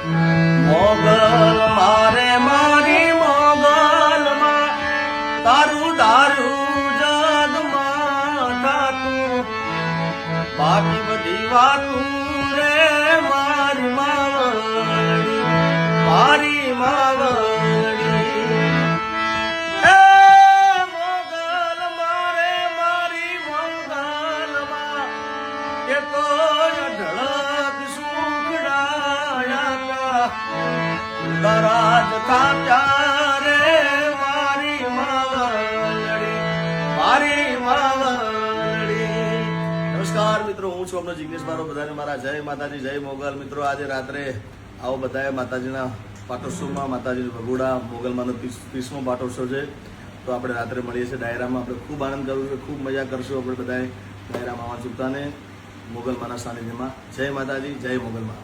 મોગલ મારે મારી મોગલમાં તારું દારૂ જગમાં થાતું બાકી બધી વાતું રે મારી માવડી મારી માવડી એ મોગલ મારે મારી મોગલમાં એ તો ઢળક સુખડાયા દરાજ કાપ્યા રે મારી માવડી મારી માવડી. નમસ્કાર મિત્રો, હું છું આપનો જિગ્નેશ બારો. બધાને મારા જય માતાજી, જય મોગલ. મિત્રો આજે રાત્રે આવો બધાએ માતાજીના પાટોત્સવમાં, માતાજી ભગોડા મોગલમાંનો 30મો પાટોત્સવ છે. તો આપણે રાત્રે મળીએ છીએ ડાયરામાં. આપણે ખૂબ આનંદ કરવું છે, ખૂબ મજા કરશું આપણે બધાએ ડાયરામાં ચૂકતાને મોગલમાના સાનિધ્યમાં. જય માતાજી, જય મોગલમાં.